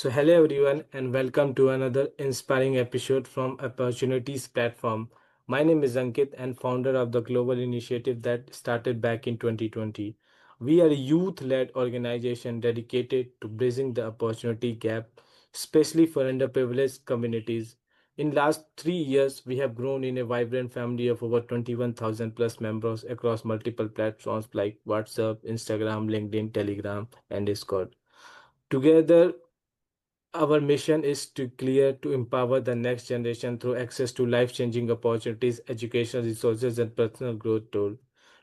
Hello everyone, and welcome to another inspiring episode from Opportunities Platform. My name is Ankit, and founder of the global initiative that started back in 2020. We are a youth led organization dedicated to bridging the opportunity gap, especially for underprivileged communities. In last 3 years, we have grown in a vibrant family of over 21,000 plus members across multiple platforms like WhatsApp, Instagram, LinkedIn, Telegram, and Discord. Together, our mission is to clear to empower the next generation through access to life-changing opportunities, educational resources, and personal growth tool.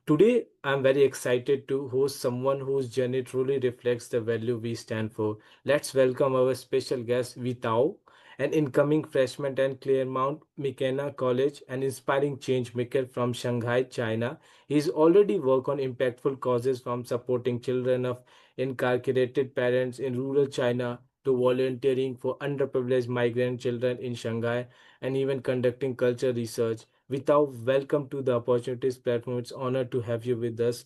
Today, I'm very excited to host someone whose journey truly reflects the value we stand for. Let's welcome our special guest, Weitao, an incoming freshman at Claremont McKenna College, an inspiring change maker from Shanghai, China. He's already worked on impactful causes from supporting children of incarcerated parents in rural China to volunteering for underprivileged migrant children in Shanghai and even conducting culture research. Without welcome to the opportunities platform, it's honor to have you with us.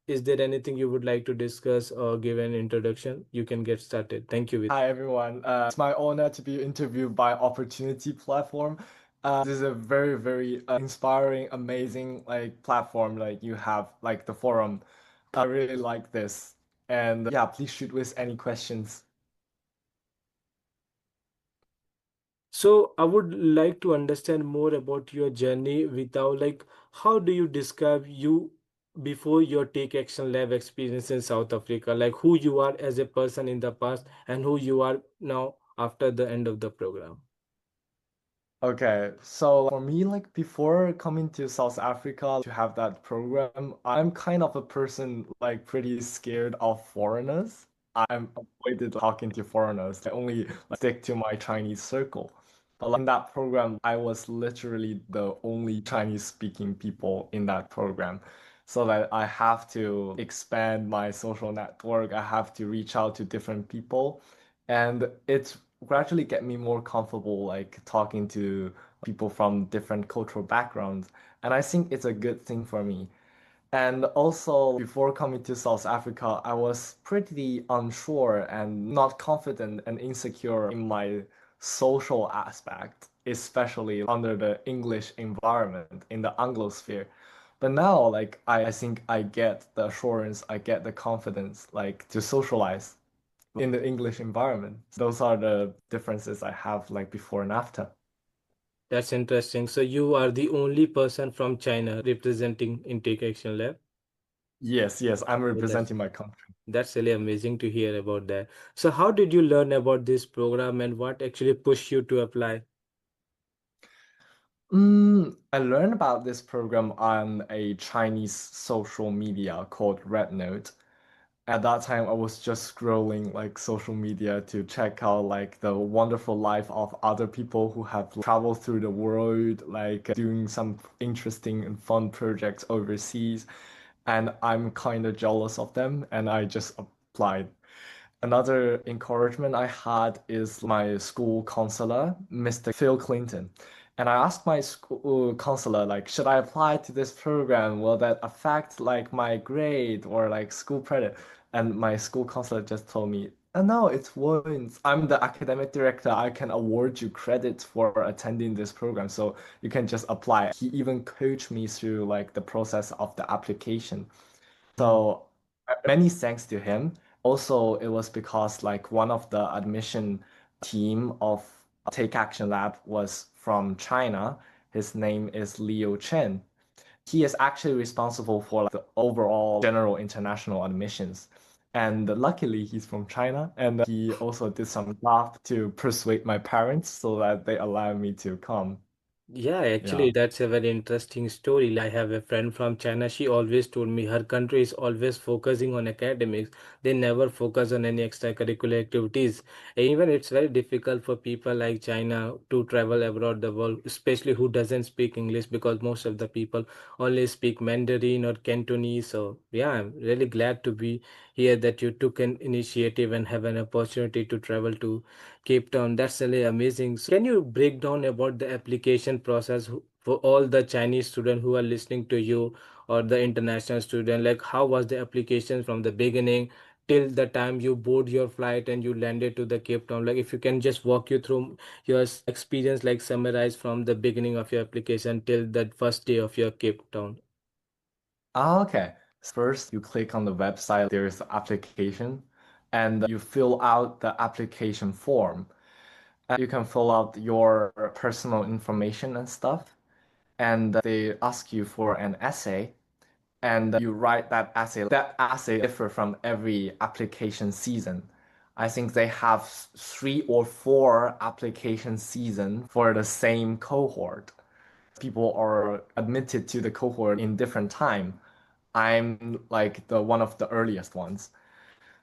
Is there anything you would like to discuss or give an introduction? You can get started. Thank you. Hi everyone. It's my honor to be interviewed by Opportunity Platform. This is a very inspiring, amazing platform like you have like the forum. I really like this. And yeah, please shoot with any questions. So I would like to understand more about your journey without how do you describe you before your Take Action Lab experience in South Africa? Like who you are as a person in the past and who you are now after the end of the program. Okay, so for me, like before coming to South Africa to have that program, I'm kind of a person like pretty scared of foreigners. I'm avoided talking to foreigners. I only stick to my Chinese circle. But like, in that program, I was literally the only Chinese speaking people in that program. So that I have to expand my social network. I have to reach out to different people. And it's gradually get me more comfortable like talking to people from different cultural backgrounds. And I think it's a good thing for me. And also, before coming to South Africa, I was pretty unsure and not confident and insecure in my social aspect, especially under the English environment in the Anglosphere. But now, like, I think I get the assurance, I get the confidence, like, to socialize in the English environment. Those are the differences I have, like, before and after. That's interesting. So you are the only person from China representing in Take Action Lab. Yes, I'm Yeah, representing my country. that's really amazing to hear about that. So how did you learn about this program and what actually pushed you to apply? I learned about this program on a Chinese social media called Red Note. At that time, I was just scrolling like social media to check out like the wonderful life of other people who have traveled through the world, like doing some interesting and fun projects overseas. And I'm kind of jealous of them, and I just applied. Another encouragement I had is my school counselor, Mr. Phil Clinton. And I asked my school counselor, like, should I apply to this program? Will that affect like my grade or like school credit? And my school counselor just told me, no, it won't. I'm the academic director. I can award you credit for attending this program. So you can just apply. He even coached me through like the process of the application. Hmm. So many thanks to him. Also, it was because like one of the admission team of Take Action Lab was from China. His name is Leo Chen. He is actually responsible for like, the overall general international admissions. And luckily, he's from China, and he also did some job to persuade my parents so that they allow me to come. Yeah, Yeah. actually, that's a very interesting story. Like, I have a friend from China. She always told me her country is always focusing on academics. They never focus on any extracurricular activities. And even it's very difficult for people like China to travel abroad the world, especially who doesn't speak English because most of the people only speak Mandarin or Cantonese. So, yeah, I'm really glad to be here that you took an initiative and have an opportunity to travel to Cape Town. That's really amazing. So can you break down about the application process for all the Chinese students who are listening to you or the international student? Like how was the application from the beginning till the time you board your flight and you landed to the Cape Town? Like if you can just walk you through your experience, like summarize from the beginning of your application till the first day of your Cape Town. Ah, okay. First, you click on the website, there's the application, and you fill out the application form. And you can fill out your personal information and stuff. And they ask you for an essay, and you write that essay. That essay differ from every application season. I think they have 3 or 4 application season for the same cohort. People are admitted to the cohort in different time. I'm like the one of the earliest ones.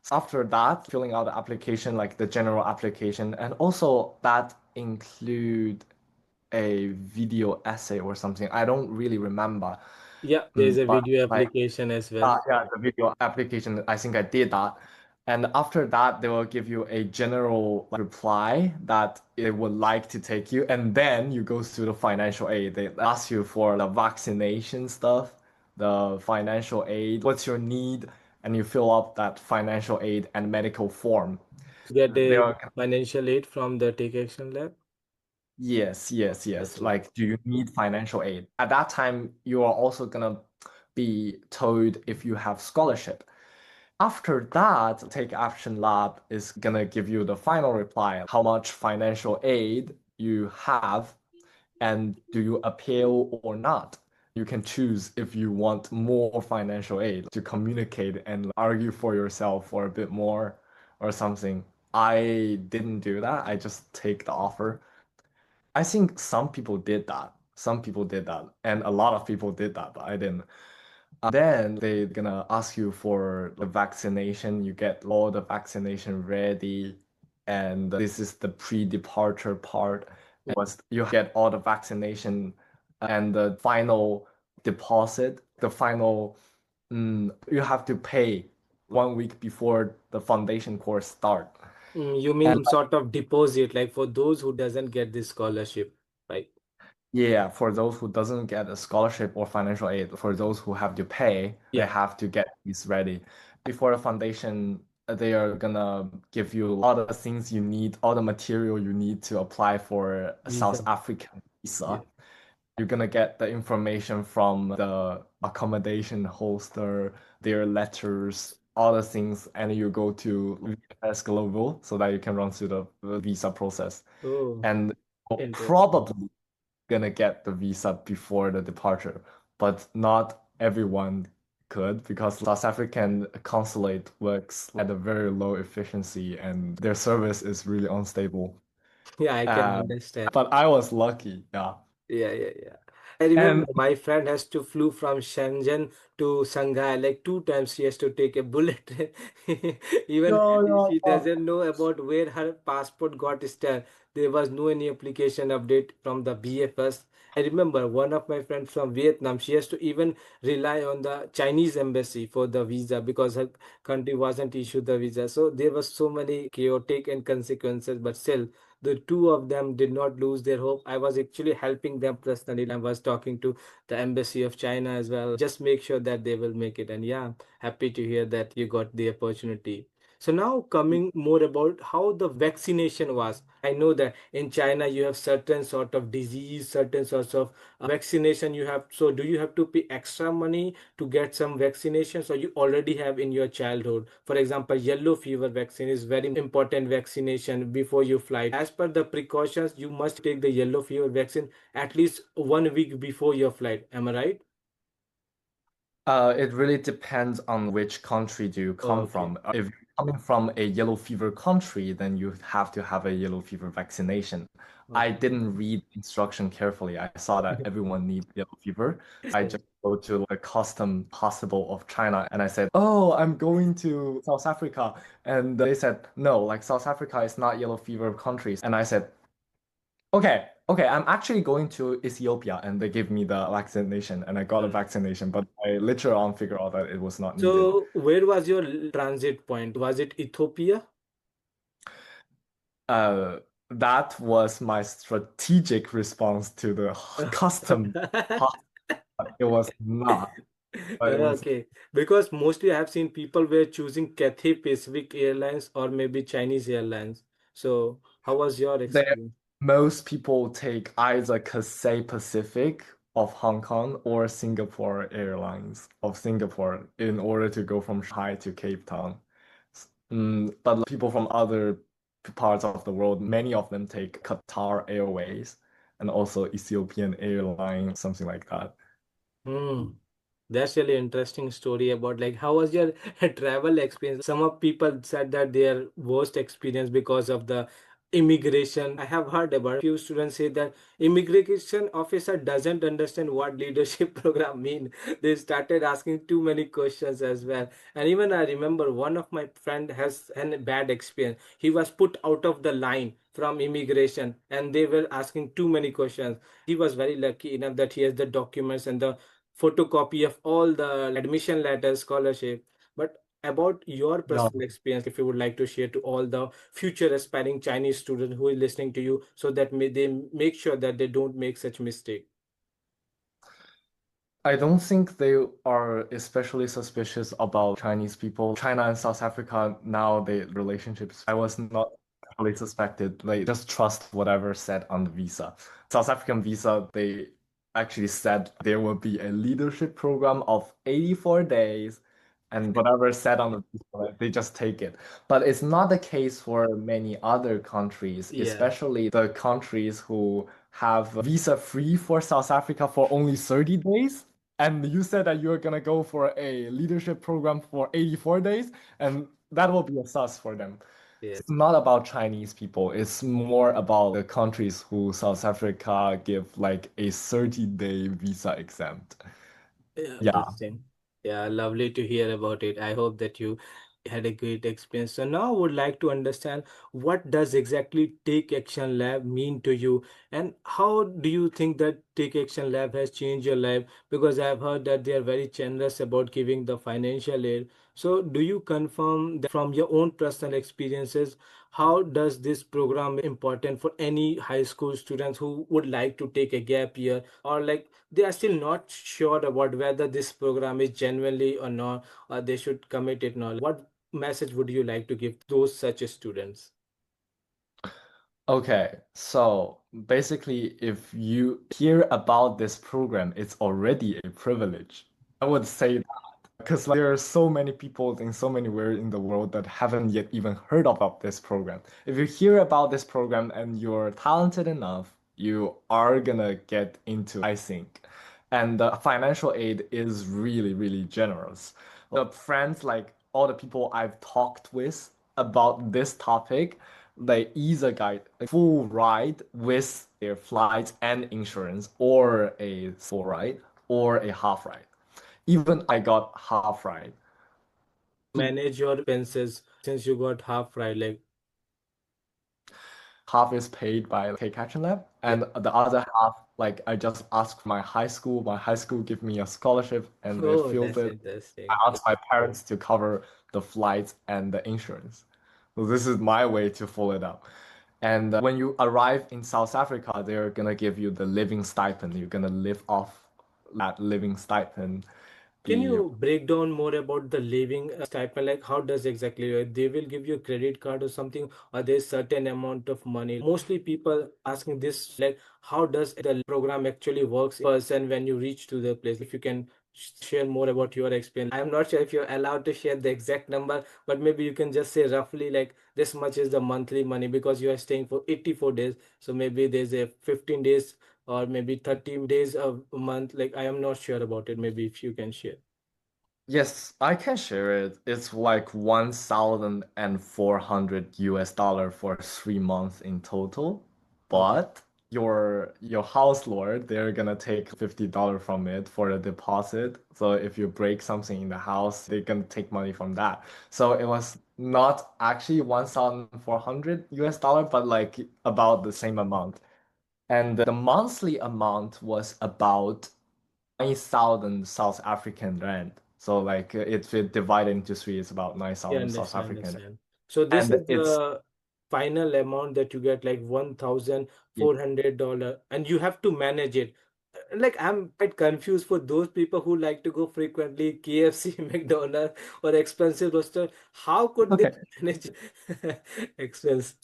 So after that, filling out the application, like the general application, and also that include a video essay or something. I don't really remember. Yeah, there's a But video like application as well. yeah, the video application, I think I did that. And after that, they will give you a general reply that they would like to take you. And then you go to the financial aid. They ask you for the vaccination stuff, the financial aid, what's your need, and you fill up that financial aid and medical form. Get They a are financial aid from the Take Action Lab. yes, yes, yes. That's right. Like, do you need financial aid? At that time, you are also gonna be told if you have scholarship. After that, Take Action Lab is gonna give you the final reply, how much financial aid you have, and do you appeal or not. You can choose if you want more financial aid to communicate and argue for yourself for a bit more or something. I didn't do that. I just take the offer. I think some people did that. Some people did that, and a lot of people did that, but I didn't. Then they're gonna ask you for the vaccination. You get all the vaccination ready, and this is the pre-departure part. Was you get all the vaccination and the final deposit, the final you have to pay 1 week before the foundation course start. You And mean sort of deposit, like for those who doesn't get this scholarship, right? yeah, for those who doesn't get a scholarship or financial aid, for those who have to pay, they Yeah, have to get these ready. Before the foundation, they are gonna give you all the things you need, all the material you need to apply for a South visa. African Yeah. visa. You're gonna get the information from the accommodation hoster, their letters, all the things, and you go to VFS Global so that you can run through the visa process. Oh, And interesting. probably gonna get the visa before the departure, but not everyone could because South African consulate works at a very low efficiency and their service is really unstable. Yeah, I can Um, understand. but I was lucky, yeah. Yeah, yeah, yeah. I remember And my friend has to flew from Shenzhen to Shanghai like 2 times. She has to take a bullet train. Even yeah, yeah, she yeah. doesn't know about where her passport got stamped. There was no any application update from the BFS. I remember one of my friends from Vietnam. She has to even rely on the Chinese embassy for the visa because her country wasn't issued the visa. So there was so many chaotic and consequences, but still the two of them did not lose their hope. I was actually helping them personally. I was talking to the embassy of China as well. Just make sure that they will make it. And yeah, happy to hear that you got the opportunity. So now coming more about how the vaccination was. I know that in China you have certain sort of disease, certain sorts of vaccination you have. So do you have to pay extra money to get some vaccinations or you already have in your childhood? For example, yellow fever vaccine is very important vaccination before you fly. As per the precautions, you must take the yellow fever vaccine at least 1 week before your flight. Am I right? It really depends on which country do you come Okay. from. If you're coming from a yellow fever country, then you have to have a yellow fever vaccination. I Okay. didn't read instruction carefully. I saw that everyone needs yellow fever. I just go to the custom hospital of China and I said, "Oh, I'm going to South Africa." And they said, "No, like South Africa is not yellow fever countries." And I said, "Okay, okay, I'm actually going to Ethiopia." And they gave me the vaccination and I got a vaccination, but I later on figured out that it was not needed. So, where was your transit point? Was it Ethiopia? Uh, that was my strategic response to the custom. It was not. but it was Okay, because mostly I have seen people were choosing Cathay Pacific Airlines or maybe Chinese Airlines. So, how was your there. experience? Most people take either Cathay Pacific of Hong Kong or Singapore Airlines of Singapore in order to go from Shanghai to Cape Town. But people from other parts of the world, many of them take Qatar Airways and also Ethiopian Airlines, something like that. Hmm. That's really interesting story about like how was your travel experience? Some of people said that their worst experience because of the immigration. I have heard about few students say that immigration officer doesn't understand what leadership program mean. They started asking too many questions as well. And even I remember one of my friend has a bad experience. He was put out of the line from immigration and they were asking too many questions. He was very lucky enough that he has the documents and the photocopy of all the admission letters, scholarship. But about your Yeah. personal experience, if you would like to share to all the future aspiring Chinese students who is listening to you, so that they make sure that they don't make such mistake. I don't think they are especially suspicious about Chinese people. China and South Africa now they relationships. I was not really suspected. They just trust whatever said on the visa. South African visa, they actually said there will be a leadership program of 84 days and whatever said on the visa, like, they just take it. But it's not the case for many other countries, Yeah. especially the countries who have visa free for South Africa for only 30 days. And you said that you're gonna go for a leadership program for 84 days, and that will be a sus for them. Yeah. It's not about Chinese people, it's more about the countries who South Africa give like a 30-day visa exempt. Yeah, Yeah. interesting. Yeah, lovely to hear about it. I hope that you had a great experience. So now I would like to understand what does exactly Take Action Lab mean to you, and how do you think that Take Action Lab has changed your life? Because I've heard that they are very generous about giving the financial aid. So do you confirm that from your own personal experiences, how does this program important for any high school students who would like to take a gap year, or like they are still not sure about whether this program is genuinely or not, or they should commit it now? What message would you like to give those such students? Okay, so basically, if you hear about this program, it's already a privilege. I would say because like, there are so many people in so many where in the world that haven't yet even heard about this program. If you hear about this program and you're talented enough, you are gonna get into, I think. And the financial aid is really, really generous. The friends, like all the people I've talked with about this topic, they either got a full ride with their flights and insurance, or a full ride, or a half ride. Even I got half right. Manage your expenses since you got half right, like Half is paid by K Action Lab, yeah. and the other half, like I just asked my high school. My high school give me a scholarship, and they Oh, filled that's it. I interesting. asked my parents to cover the flights and the insurance. So this is my way to follow it up. And when you arrive in South Africa, they're gonna give you the living stipend. You're gonna live off that living stipend. Can Be you break down more about the living stipend? Like, how does exactly they will give you a credit card or something, or there's certain amount of money? Mostly people asking this, like, how does the program actually works in person when you reach to the place? If you can share more about your experience. I'm not sure if you're allowed to share the exact number, but maybe you can just say roughly like this much is the monthly money because you are staying for 84 days. So maybe there's a 15 days or maybe 30 days a month. Like, I am not sure about it. Maybe if you can share. Yes, I can share it. It's like 1,400 US dollar for 3 months in total. Okay. But your house lord, they're gonna take $50 from it for the deposit. So if you break something in the house, they're gonna take money from that. So it was not actually 1,400 US dollar, but like about the same amount. And the monthly amount was about 9,000 South African rand. So like if it divided into three, it's about Yeah, 9,000 South understand, African. understand. So this And is it's the final amount that you get, like yeah, $1,400, and you have to manage it. Like I'm quite confused for those people who like to go frequently KFC, McDonald's, or expensive restaurant. How could they Okay. manage expense?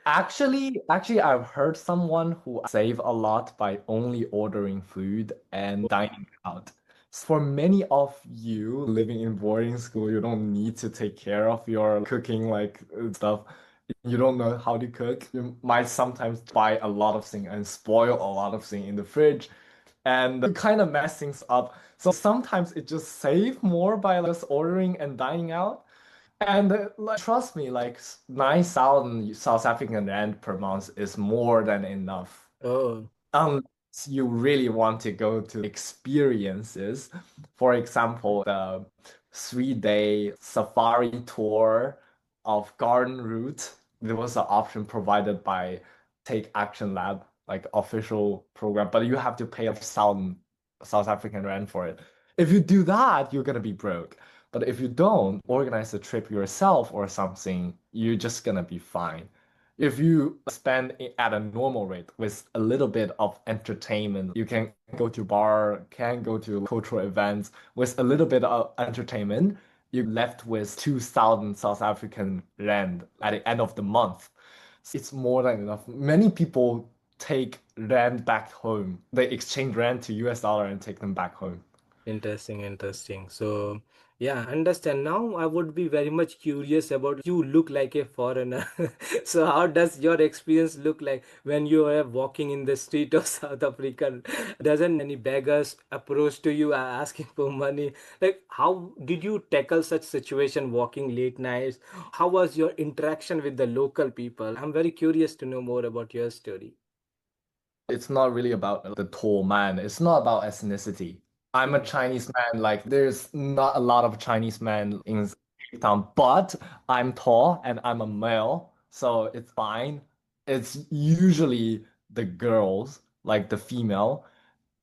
Actually, I've heard someone who save a lot by only ordering food and dining out. For many of you living in boarding school, you don't need to take care of your cooking like stuff. You don't know how to cook. You might sometimes buy a lot of things and spoil a lot of things in the fridge, and you kind of mess things up. So sometimes it just save more by just ordering and dining out. And like, trust me, like 9,000 South African rand per month is more than enough. Oh, Unless you really want to go to experiences. For example, the 3-day safari tour of Garden Route. There was an option provided by Take Action Lab, like official program, but you have to pay 1,000 South African rand for it. If you do that, you're gonna be broke. But if you don't organize the trip yourself or something, you're just gonna be fine. If you spend at a normal rate with a little bit of entertainment, you can go to bar, can go to cultural events with a little bit of entertainment, you're left with 2,000 South African rand at the end of the month. It's more than enough. Many people take rand back home. They exchange rand to US dollar and take them back home. interesting, interesting. So, yeah, understand. Now I would be very much curious about you look like a foreigner. So, how does your experience look like when you are walking in the street of South Africa? Doesn't any beggars approach to you asking for money? Like, how did you tackle such situation walking late nights? How was your interaction with the local people? I'm very curious to know more about your story. It's not really about the tall man. It's not about ethnicity. I'm a Hmm. Chinese man. Like, there's not a lot of Chinese men in Cape Town, but I'm tall and I'm a male, so it's fine. It's usually the girls, like the female,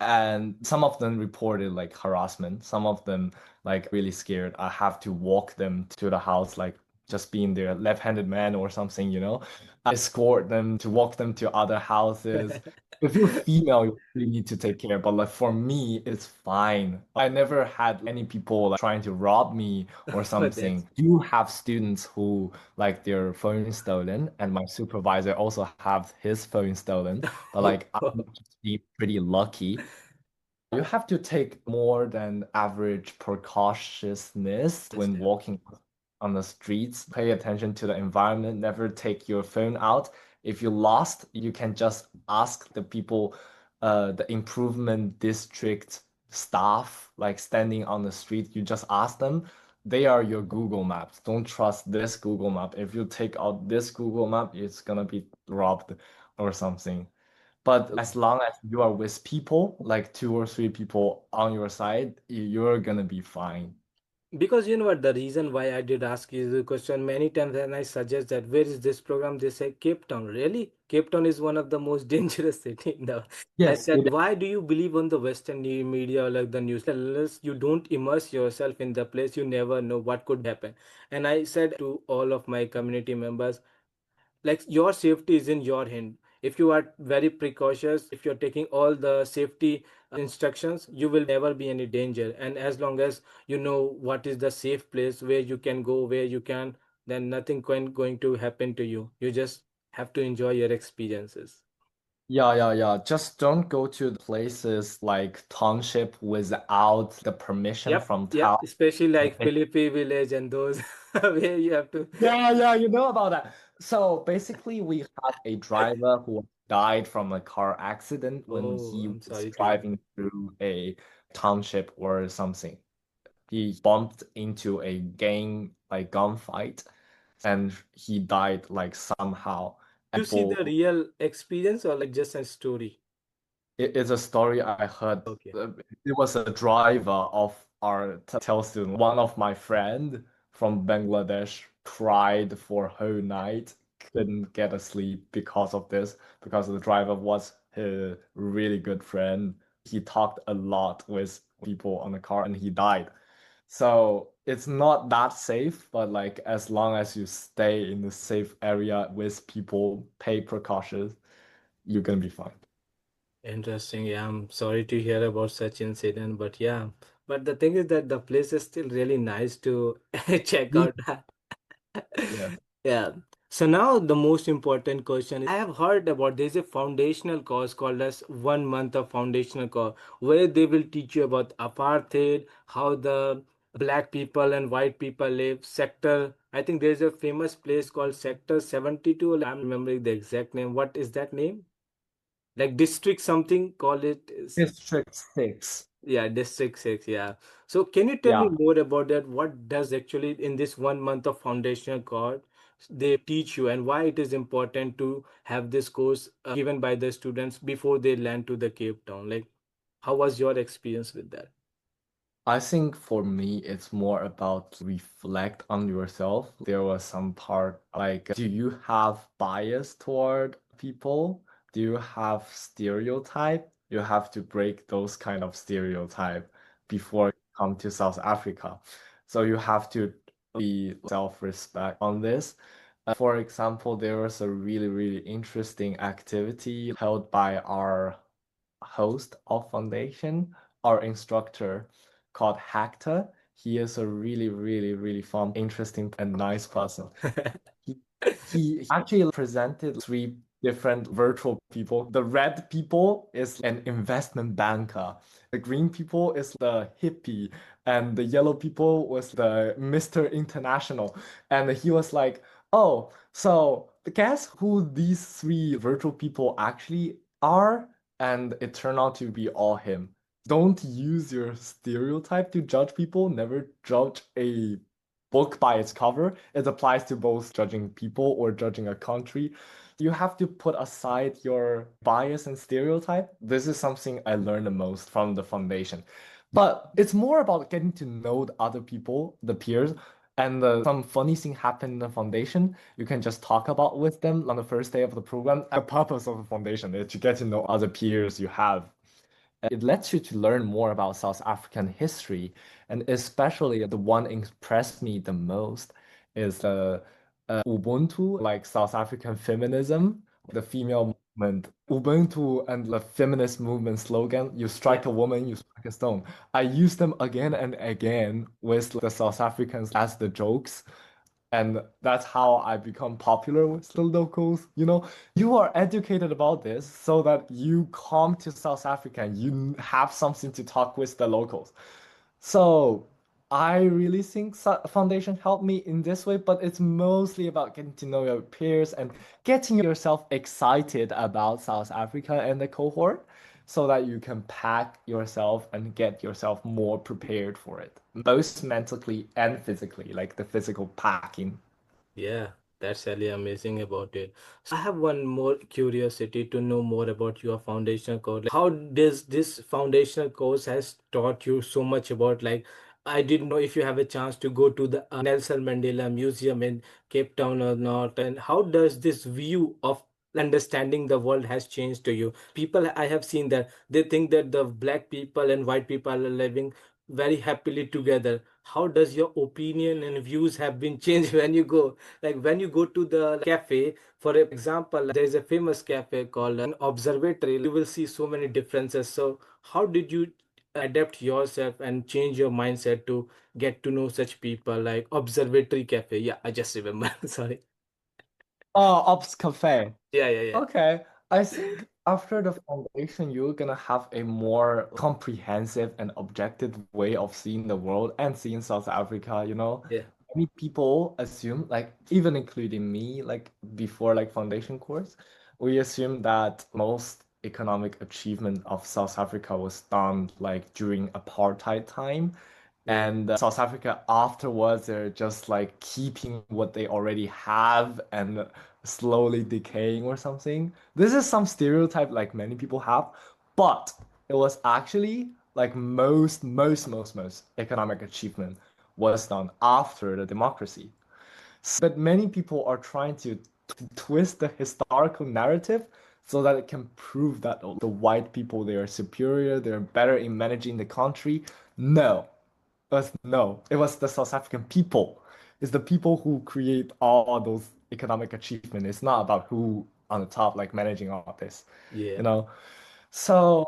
and some of them reported like harassment. Some of them like really scared. I have to walk them to the house, like just being their left-handed man or something, you know. I escort them to walk them to other houses. If you're female, you really need to take care. But like for me, it's fine. I never had any people like trying to rob me or Oh, that's something. You have students who like their phone stolen, and my supervisor also have his phone stolen. But like I'm just being pretty lucky. You have to take more than average precautiousness when understand. walking on the streets. Pay attention to the environment. Never take your phone out. If you lost, you can just ask the people, the improvement district staff, like standing on the street. You just ask them. They are your Google Maps. Don't trust this Google Map. If you take out this Google Map, it's gonna be robbed or something. But as long as you are with people, like two or three people on your side, you're gonna be fine. Because you know what, the reason why I did ask you the question many times, and I suggest that where is this program? They say Cape Town. Really? Cape Town is one of the most dangerous city in the. I Yes, said, it why do you believe on the Western media or like the news? Unless you don't immerse yourself in the place, you never know what could happen. And I said to all of my community members, like your safety is in your hand. If you are very precautious, if you're taking all the safety instructions, you will never be any danger. And as long as you know what is the safe place where you can go, where you can, then nothing going to happen to you. You just have to enjoy your experiences. yeah. Just don't go to the places like township without the permission Yep, from yep, town. especially like Philippi village and those where you have to. Yeah, you know about that. So basically, we had a driver who died from a car accident when Oh, he I'm was sorry to hear. driving through a township or something. He bumped into a gang like gunfight and he died like somehow. You And see the people, real experience or like just a story? it is a story I heard. Okay. It was a driver of our tel student. One of my friend from Bangladesh cried for a whole night, couldn't get a sleep because of this, because the driver was his really good friend. He talked a lot with people on the car and he died. So it's not that safe, but like as long as you stay in the safe area with people, pay precautions, you're gonna be fine. Interesting. Yeah, I'm sorry to hear about such incident, but yeah. But the thing is that the place is still really nice to check Yeah. out. Yeah. Yeah. So now the most important question is, I have heard about there's a foundational course called as 1 month of foundational course where they will teach you about apartheid, how the black people and white people live, sector. I think there's a famous place called Sector 72. I'm remembering the exact name. What is that name? Like district something, call it. District 6. Yeah, District 6, yeah. So can you tell me Yeah. more about that? What does actually in this 1 month of foundational course they teach you and why it is important to have this course given by the students before they land to the Cape Town? Like, how was your experience with that? I think for me, it's more about reflect on yourself. There was some part like, do you have bias toward people? Do you have stereotype? You have to break those kind of stereotype before you come to South Africa. So you have to be self-respect on this. For example, there was a really, really interesting activity held by our host of foundation, our instructor called Hector. He is a really, really, really fun, interesting, and nice person. He he actually presented three different virtual people. The red people is an investment banker. The green people is the hippie, and the yellow people was the Mr. International. And he was like, "Oh, so guess who these three virtual people actually are?" And it turned out to be all him. Don't use your stereotype to judge people. Never judge a book by its cover. It applies to both judging people or judging a country. You have to put aside your bias and stereotype. This is something I learned the most from the foundation. But it's more about getting to know the other people, the peers, and some funny thing happened in the foundation. You can just talk about with them on the first day of the program. The purpose of the foundation is to get to know other peers you have. It lets you to learn more about South African history, and especially the one impressed me the most is the Ubuntu, like South African feminism, the female movement. Ubuntu and the feminist movement slogan, you Yeah. strike a woman, you strike a stone. I use them again and again with the South Africans as the jokes. And that's how I become popular with the locals. You are educated about this so that you come to South Africa and you have something to talk with the locals. So I really think foundation helped me in this way, but it's mostly about getting to know your peers and getting yourself excited about South Africa and the cohort so that you can pack yourself and get yourself more prepared for it, both mentally and physically, like the physical packing. Yeah, that's really amazing about it. So I have one more curiosity to know more about your foundational course. Like, how does this foundational course has taught you so much about like I didn't know if you have a chance to go to the Nelson Mandela Museum in Cape Town or not, and how does this view of understanding the world has changed to you? People I have seen that they think that the black people and white people are living very happily together. How does your opinion and views have been changed when you go? Like when you go to the cafe, for example, there is a famous cafe called an observatory. You will see so many differences. So how did you adapt yourself and change your mindset to get to know such people like observatory cafe? Yeah, I just remember. Sorry. Oh, Ops Cafe. Yeah, yeah, yeah. Okay. I think after the foundation, you're gonna have a more comprehensive and objective way of seeing the world and seeing South Africa, Yeah, Many people assume, like even including me, like before like foundation course, we assume that most economic achievement of South Africa was done like during apartheid time. yeah, And South Africa afterwards, they're just like keeping what they already have and slowly decaying or something. This is some stereotype like many people have, but it was actually like most economic achievement was done after the democracy. But many people are trying to twist the historical narrative so that it can prove that the white people they are superior, they're better in managing the country. No, no, it was the South African people. It's the people who create all those economic achievements. It's not about who on the top, like managing all this, you yeah. know. So,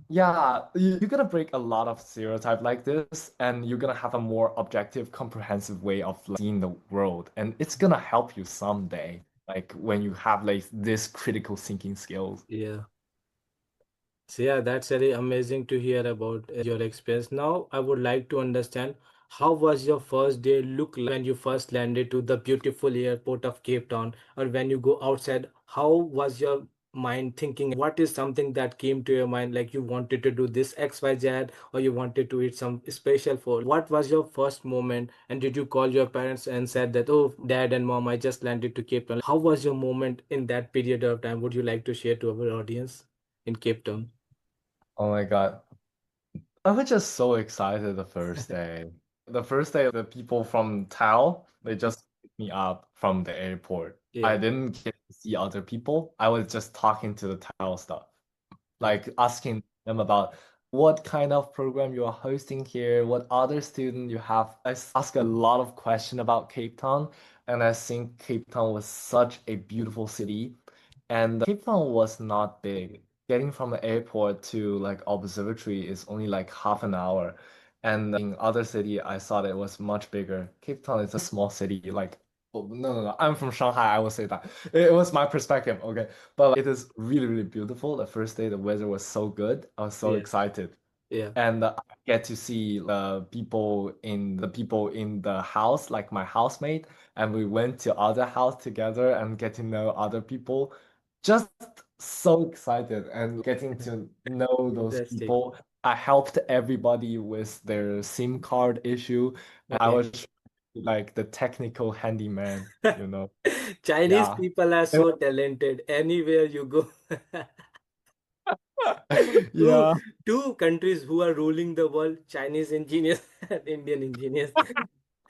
yeah, you're gonna break a lot of stereotype like this, and you're gonna have a more objective, comprehensive way of like, seeing the world, and it's gonna help you someday, like when you have like this critical thinking skills. Yeah. So yeah, that's very amazing to hear about your experience. Now, I would like to understand how was your first day look like when you first landed to the beautiful airport of Cape Town, or when you go outside, how was your mind thinking? What is something that came to your mind like you wanted to do this XYZ or you wanted to eat some special food? What was your first moment? And did you call your parents and said that, oh, dad and mom, I just landed to Cape Town? How was your moment in that period of time? Would you like to share to our audience in Cape Town? Oh my God. I was just so excited the first day. The first day, the people from Tao, they just picked me up from the airport. I Yeah. didn't get to see other people. I was just talking to the Tao staff, like asking them about what kind of program you are hosting here, what other student you have. Asked a lot of questions about Cape Town, and I think Cape Town was such a beautiful city. And Cape Town was not big. Getting from the airport to like observatory is only like half an hour. And in other city, I thought it was much bigger. Cape Town is a small city. Like, oh, no, no, no. I'm from Shanghai. I will say that. It was my perspective. Okay. But like, it is really, really beautiful. The first day, the weather was so good. I was so Yeah. excited, Yeah. and I get to see the people in the house, like my housemate, and we went to other house together and get to know other people. Just so excited and getting to know those Interesting. people. I helped everybody with their SIM card issue. I Okay. was like the technical handyman, you know. Chinese Yeah. people are so talented. Anywhere you go. Two Yeah. two countries who are ruling the world, Chinese engineers and Indian engineers.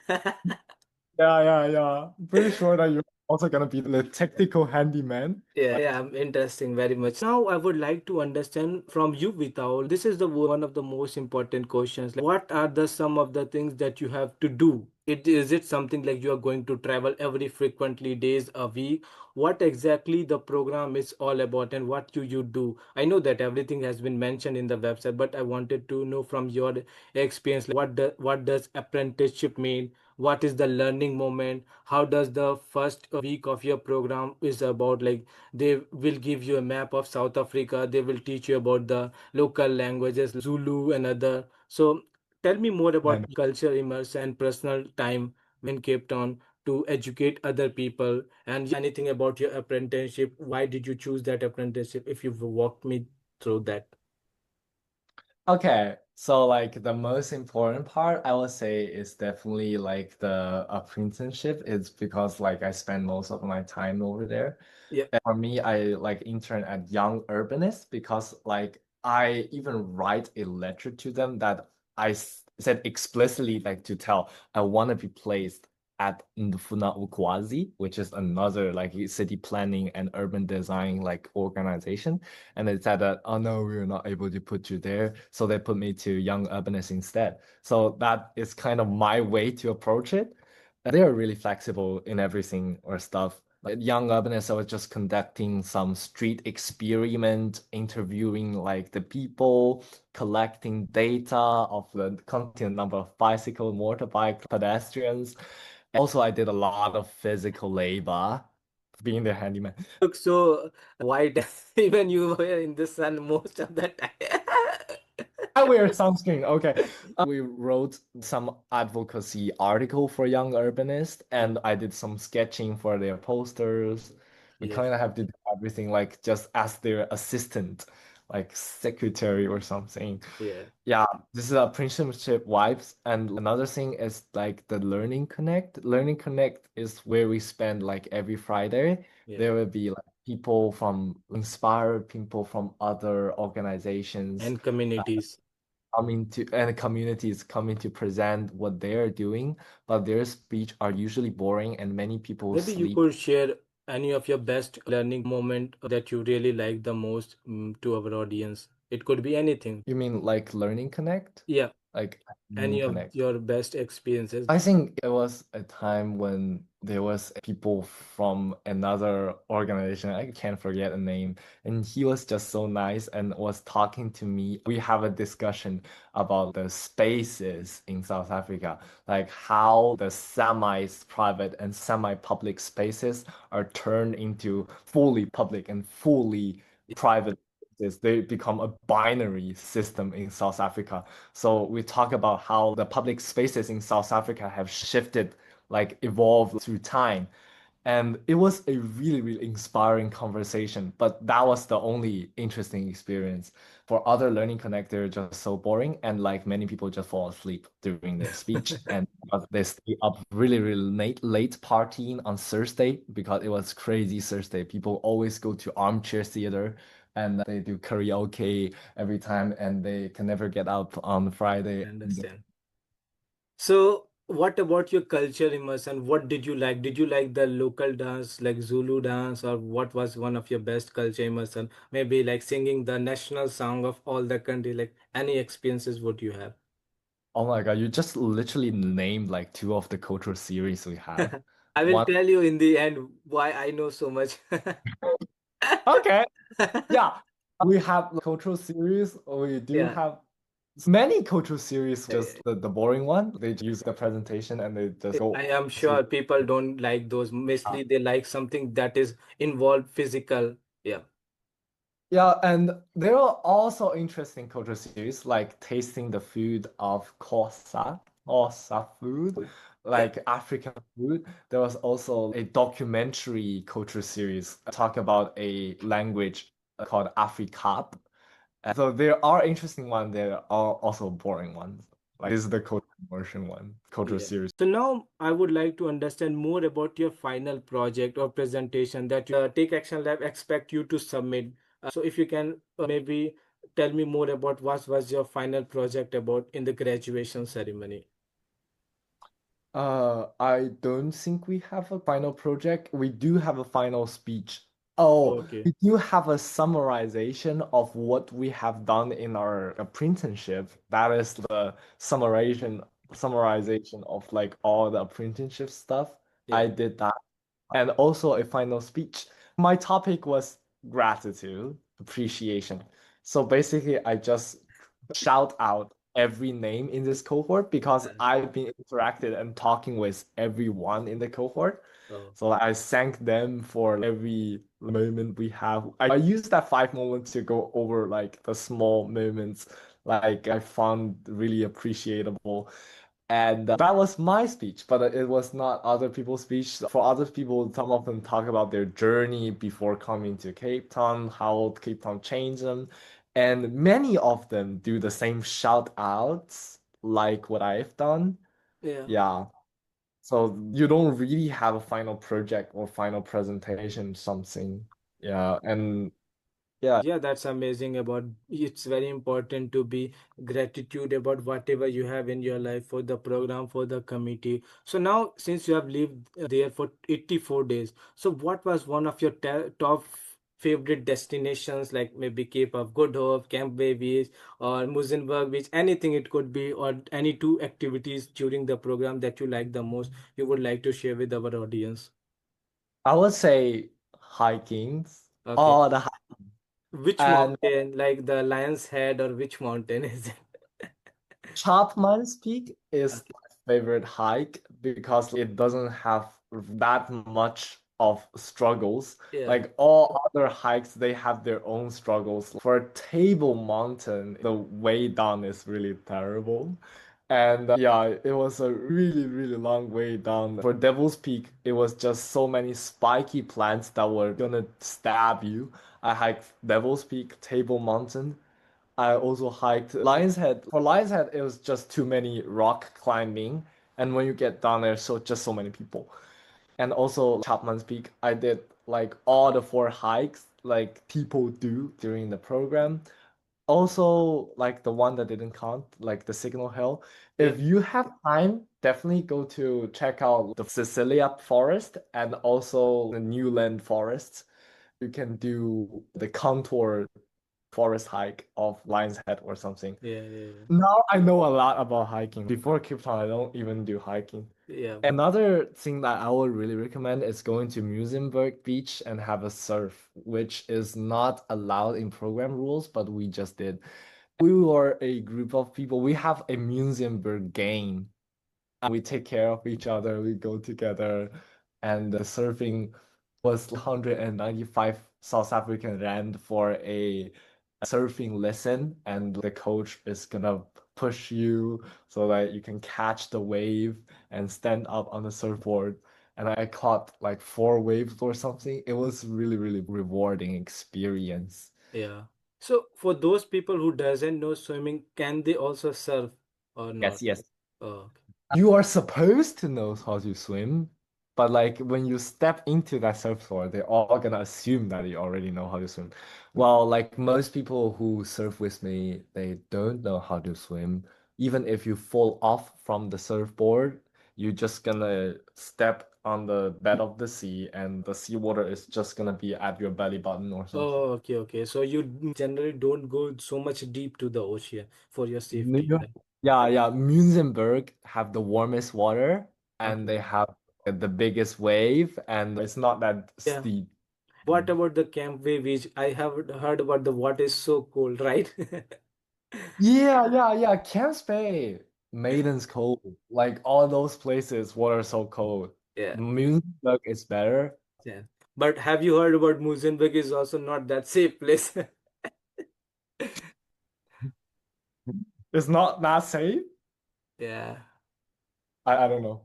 Yeah, yeah, yeah. Pretty sure that you're also gonna be the technical handyman. Yeah, interesting very much. Now I would like to understand from you, Vital. This is the one of the most important questions. Like, what are the some of the things that you have to do? It something like you are going to travel every frequently days a week? What exactly the program is all about and what you do? I know that everything has been mentioned in the website, but I wanted to know from your experience, like, what does apprenticeship mean? What is the learning moment? How does the first week of your program is about? Like, they will give you a map of South Africa. They will teach you about the local languages, Zulu and other. So tell me more about And culture immersion and personal time when Cape Town to educate other people, and anything about your apprenticeship. Why did you choose that apprenticeship? If you've walked me through that. okay, so like the most important part I would say is definitely like the apprenticeship. It's because like I spend most of my time over there. Yeah, And for me, I like intern at Young Urbanist because like I even write a letter to them that said explicitly like to tell I want to be placed at Ndufuna Ukwazi, which is another like city planning and urban design like organization. And they said that, oh no, we're not able to put you there. So they put me to Young Urbanist instead. So that is kind of my way to approach it. They are really flexible in everything or stuff. Like Young Urbanist, I was just conducting some street experiment, interviewing like the people, collecting data of the continued number of bicycle, motorbike, pedestrians. Also, I did a lot of physical labor, being the handyman. look so white. Even you were in the sun most of the time. I wear sunscreen. Okay. We wrote some advocacy article for Young Urbanist, and I did some sketching for their posters. We Yes. kind of have to do everything like just as their assistant, like secretary or something. Yeah. Yeah, this is a apprenticeship vibes. And another thing is like the Learning Connect. Learning Connect is where we spend like every Friday. Yeah. There will be like people from inspired people from other organizations And communities. coming to and communities coming to present what they're doing, but their speech are usually boring and many people Maybe you sleep. could share any of your best learning moment that you really like the most to our audience. It could be anything. You mean like Learning Connect? Yeah. like Any of connect. your best experiences? I think it was a time when there was people from another organization. I can't forget the name. And he was just so nice and was talking to me. We have a discussion about the spaces in South Africa, like how the semi-private and semi-public spaces are turned into fully public and fully private spaces. They become a binary system in South Africa. So we talk about how the public spaces in South Africa have shifted, like evolved through time. And it was a really, really inspiring conversation, but that was the only interesting experience. For other learning connect, they're just so boring, and like many people just fall asleep during their speech, and they stay up really, really late partying on Thursday because it was crazy Thursday. People always go to armchair theater and they do karaoke every time, and they can never get up on Friday. I understand. So, what about your culture immersion? What did you like? Did you like the local dance, like Zulu dance, or what was one of your best culture immersion? Maybe like singing the national song of all the country. Like any experiences would you have? Oh my God, you just literally named like two of the cultural series we have. I will One, tell you in the end why I know so much. okay, yeah, we have cultural series. We do Yeah, have many cultural series, just the boring one. They just use the presentation and they just I go am to. sure people don't like those. Mostly they like something that is involved physical. Yeah, Yeah, and there are also interesting cultural series like tasting the food of Xhosa food, yeah, like African food. There was also a documentary culture series talk about a language called Afrikaans. So there are interesting ones, there are also boring ones. Like this is the culture immersion one, culture yeah. series. So now I would like to understand more about your final project or presentation that Take Action Lab expect you to submit. So if you can maybe tell me more about what was your final project about in the graduation ceremony. I don't think we have a final project. We do have a final speech. Oh, Okay. we do have a summarization of what we have done in our apprenticeship. That is the summarization of like all the apprenticeship stuff. I Yeah. did that. And also a final speech. My topic was gratitude, appreciation. So basically, I just shout out every name in this cohort because I've been interacted and talking with everyone in the cohort. Oh, So like, I thank them for every moment we have. I use that 5 moments to go over like the small moments like I found really appreciable. And that was my speech, but it was not other people's speech. For other people, some of them talk about their journey before coming to Cape Town, how Cape Town changed them. And many of them do the same shout outs like what I've done. yeah. Yeah. So you don't really have a final project or final presentation, something. Yeah. And yeah. Yeah, that's amazing about it's very important to be gratitude about whatever you have in your life for the program, for the committee. So now since you have lived there for 84 days, so what was one of your top favorite destinations like maybe Cape of Good Hope, Camp Babies or Musenberg Beach, anything it could be, or any two activities during the program that you like the most, you would like to share with our audience? I would say hiking. Okay. Oh, Which and mountain, like the Lion's Head, or which mountain is it? Chapman's Peak is Okay. my favorite hike because it doesn't have that much of struggles. Yeah. Like all other hikes, they have their own struggles. For Table Mountain, the way down is really terrible. And yeah, it was a really, really long way down. For Devil's Peak, it was just so many spiky plants that were gonna stab you. I hiked Devil's Peak, Table Mountain. I also hiked Lion's Head. For Lion's Head, it was just too many rock climbing. And when you get down there, so just so many people. And also Chapman's Peak, I did like all the four hikes like people do during the program. Also, like the one that didn't count, like the Signal Hill. Yeah. If you have time, definitely go to check out the Cecilia Forest and also the Newland Forest. You can do the contour forest hike of Lion's Head or something. Yeah, yeah, Now I know a lot about hiking. Before Cape Town, I don't even do hiking. yeah. Another thing that I would really recommend is going to Musenberg Beach and have a surf, which is not allowed in program rules, but we just did. We were a group of people. We have a Musenberg gang. We take care of each other. We go together, and the surfing was 195 South African rand for a surfing lesson, and the coach is gonna push you so that you can catch the wave and stand up on the surfboard. And I caught like four waves or something. It was really, really rewarding experience. Yeah. So for those people who doesn't know swimming, can they also surf or not? Yes, yes. Oh, You are supposed to know how to swim, but like when you step into that surfboard, they're all gonna assume that you already know how to swim. Well, like most people who surf with me, they don't know how to swim. Even if you fall off from the surfboard, you're just gonna step on the bed of the sea, and the seawater is just gonna be at your belly button or something. oh, okay, okay. So you generally don't go so much deep to the ocean for your safety. Yeah, yeah. Musenberg have the warmest water and Okay. they have the biggest wave and it's not that Yeah. steep. What about the camp wave, which I have heard about the water is so cold, right? Yeah. Camps Bay, Maiden's cold. Like all those places, water so cold. Yeah, Musenberg is better. yeah. But have you heard about Musenberg is also not that safe place? It's not that safe. Yeah. I don't know.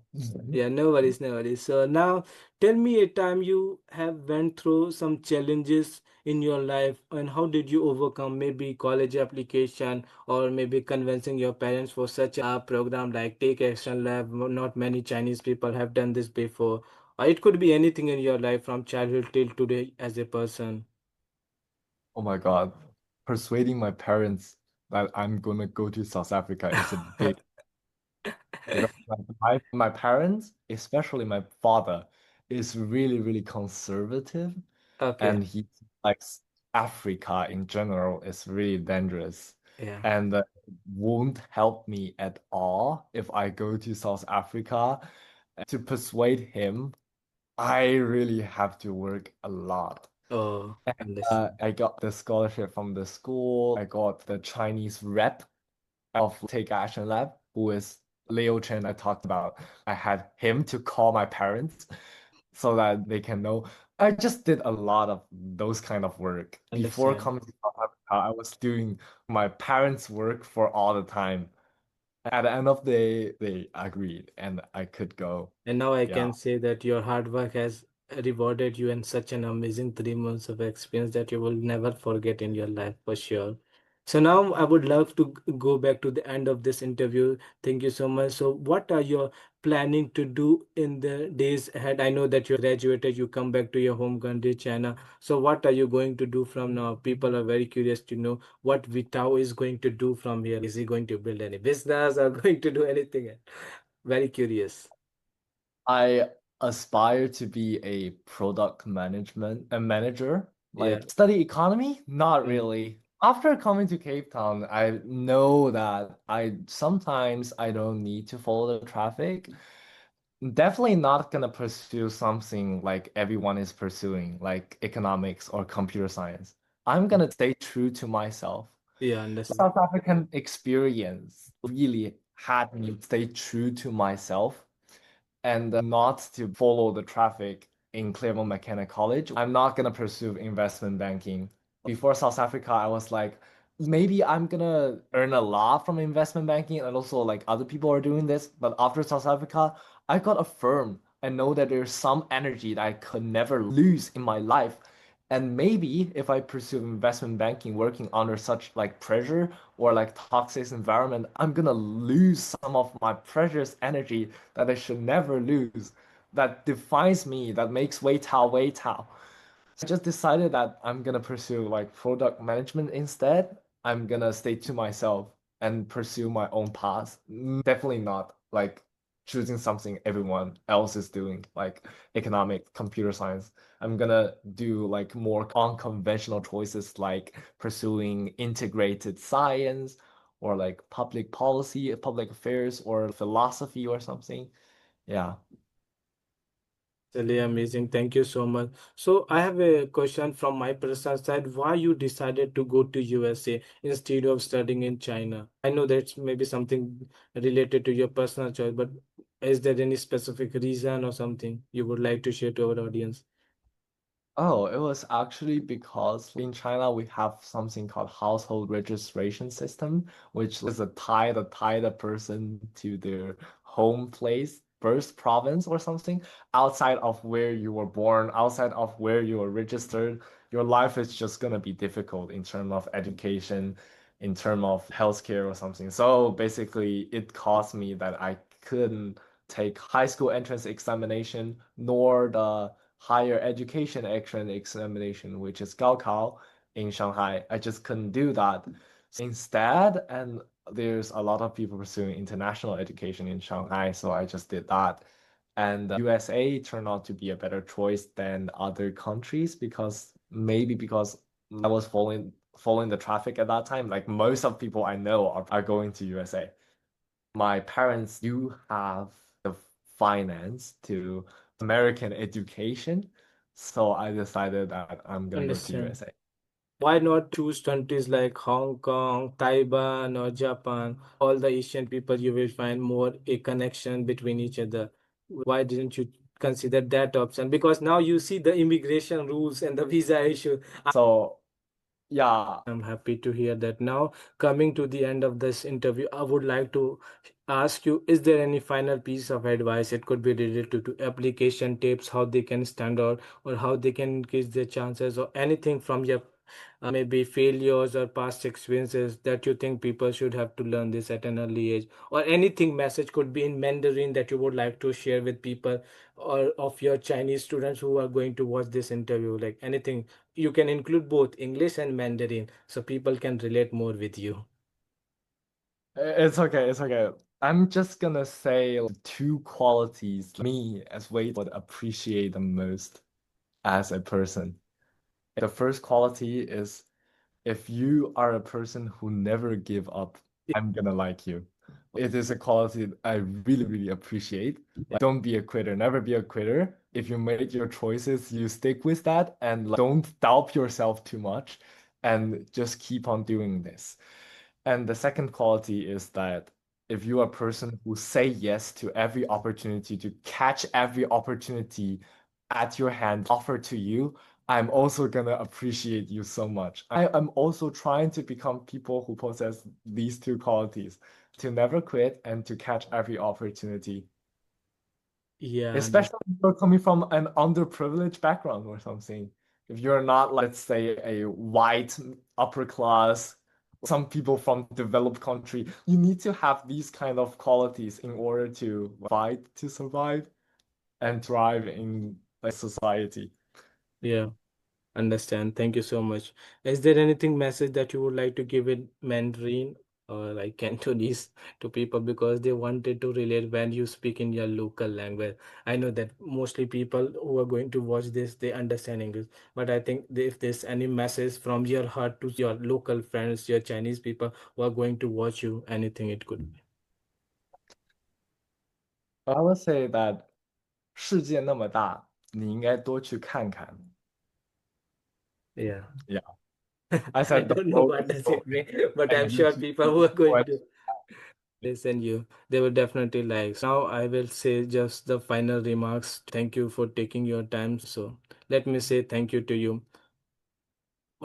Yeah, no worries, no worries. So now tell me a time you have went through some challenges in your life and how did you overcome maybe college application or maybe convincing your parents for such a program like Take Action Lab. Not many Chinese people have done this before. Or it could be anything in your life from childhood till today as a person. Oh my God. Persuading my parents that I'm gonna go to South Africa is a big because my parents, especially my father, is really, really conservative, Okay. and he likes Africa in general is really dangerous, Yeah. and won't help me at all if I go to South Africa. To persuade him, I really have to work a lot. Oh, And understand. I got the scholarship from the school. I got the Chinese rep of Take Action Lab, who is Leo Chen I talked about. I had him to call my parents so that they can know. I just did a lot of those kind of work. Before Understand. coming to South Africa, I was doing my parents' work for all the time. At the end of the day, they agreed and I could go. And now I Yeah. can say that your hard work has rewarded you in such an amazing 3 months of experience that you will never forget in your life for sure. So now I would love to go back to the end of this interview. Thank you so much. So what are you planning to do in the days ahead? I know that you graduated, you come back to your home country, China. So what are you going to do from now? People are very curious to know what Vitao is going to do from here. Is he going to build any business or going to do anything? Very curious. I aspire to be a a manager, Yeah. like study economy? Not Mm. really. After coming to Cape Town, I know that I don't need to follow the traffic. Definitely not gonna pursue something like everyone is pursuing, like economics or computer science. I'm gonna stay true to myself. Yeah, understand. South African experience really had me stay true to myself and not to follow the traffic in Claremont McKenna College. I'm not gonna pursue investment banking. Before South Africa, I was like, maybe I'm gonna earn a lot from investment banking, and also like other people are doing this. But after South Africa, I got affirmed. I know that there's some energy that I could never lose in my life. And maybe if I pursue investment banking working under such like pressure or like toxic environment, I'm gonna lose some of my precious energy that I should never lose, that defines me, that makes Weitao Weitao. So I just decided that I'm gonna pursue like product management instead. I'm gonna stay to myself and pursue my own path. Definitely not like choosing something everyone else is doing, like economic, computer science. I'm gonna do like more unconventional choices like pursuing integrated science or like public policy, public affairs, or philosophy or something. Yeah. Really amazing. Thank you so much. So I have a question from my personal side. Why you decided to go to USA instead of studying in China? I know that's maybe something related to your personal choice, but is there any specific reason or something you would like to share to our audience? Oh, it was actually because in China we have something called household registration system, which is a tie the person to their home place, birth province or something, outside of where you were born, outside of where you were registered. Your life is just gonna be difficult in terms of education, in terms of healthcare or something. So basically, it caused me that I couldn't take high school entrance examination nor the higher education entrance examination, which is Gaokao in Shanghai. I just couldn't do that. Instead, and there's a lot of people pursuing international education in Shanghai, so I just did that. And USA turned out to be a better choice than other countries because maybe because I was following the traffic at that time. Like most of people I know are going to USA. My parents do have the finance to American education, so I decided that I'm gonna go to Understand. USA. Why not choose countries like Hong Kong, Taiwan, or Japan? All the Asian people, you will find more a connection between each other. Why didn't you consider that option? Because now you see the immigration rules and the visa issue. So yeah, I'm happy to hear that. Now, coming to the end of this interview, I would like to ask you, is there any final piece of advice? It could be related to application tips, how they can stand out, or how they can increase their chances, or anything from your maybe failures or past experiences that you think people should have to learn this at an early age, or anything message could be in Mandarin that you would like to share with people or of your Chinese students who are going to watch this interview, like anything. You can include both English and Mandarin so people can relate more with you. it's okay, it's okay. I'm just gonna say two qualities me as Wade would appreciate the most as a person. The first quality is if you are a person who never give up, I'm gonna like you. It is a quality I really, really appreciate. Like, don't be a quitter, never be a quitter. If you make your choices, you stick with that and like, don't doubt yourself too much and just keep on doing this. And the second quality is that if you are a person who say yes to every opportunity, to catch every opportunity at your hand offered to you, I'm also gonna appreciate you so much. I am also trying to become people who possess these two qualities, to never quit and to catch every opportunity. Yeah, Especially if you're coming from an underprivileged background or something. If you're not, let's say, a white upper class, some people from developed country, you need to have these kind of qualities in order to fight to survive and thrive in like society. yeah. Understand. Thank you so much. Is there anything message that you would like to give in Mandarin or like Cantonese to people because they wanted to relate when you speak in your local language? I know that mostly people who are going to watch this, they understand English, but I think if there's any message from your heart to your local friends, your Chinese people who are going to watch you, anything it could be. I would say that 世界那么大，你应该多去看看。Yeah. Yeah, I I said the don't know world what is does so it mean, but I'm and you sure should people who are going what to listen you, they will definitely like. So now I will say just the final remarks. Thank you for taking your time. So let me say thank you to you.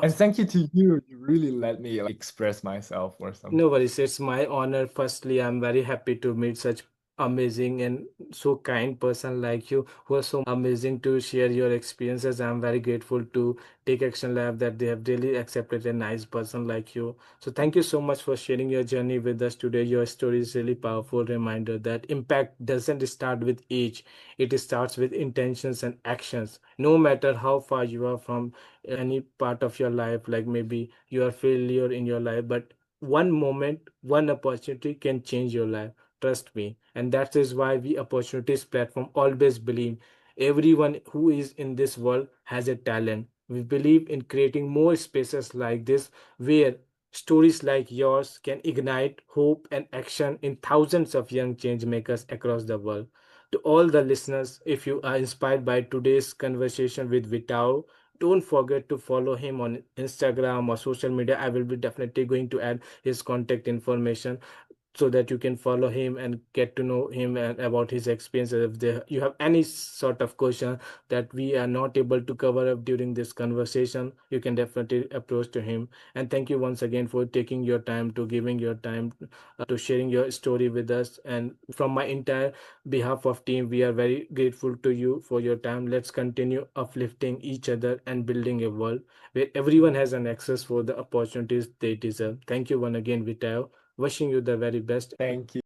and thank you to you. You really let me like, express myself or something. No worries, it's my honor. Firstly, I'm very happy to meet such amazing and so kind person like you who are so amazing to share your experiences. I'm very grateful to Take Action Lab that they have really accepted a nice person like you. So thank you so much for sharing your journey with us today. Your story is really powerful reminder that impact doesn't start with age. It starts with intentions and actions. No matter how far you are from any part of your life, like maybe you are failure in your life, but one moment, one opportunity can change your life. trust me. And that is why we opportunities platform always believe everyone who is in this world has a talent. We believe in creating more spaces like this where stories like yours can ignite hope and action in thousands of young change makers across the world. To all the listeners, if you are inspired by today's conversation with Vitao, don't forget to follow him on Instagram or social media. I will be definitely going to add his contact information so that you can follow him and get to know him and about his experiences. If you have any sort of question that we are not able to cover up during this conversation, you can definitely approach to him. And thank you once again for taking your time, to giving your time, to sharing your story with us. And from my entire behalf of team, we are very grateful to you for your time. Let's continue uplifting each other and building a world where everyone has an access for the opportunities they deserve. Thank you once again, Vitao. Wishing you the very best. Thank you.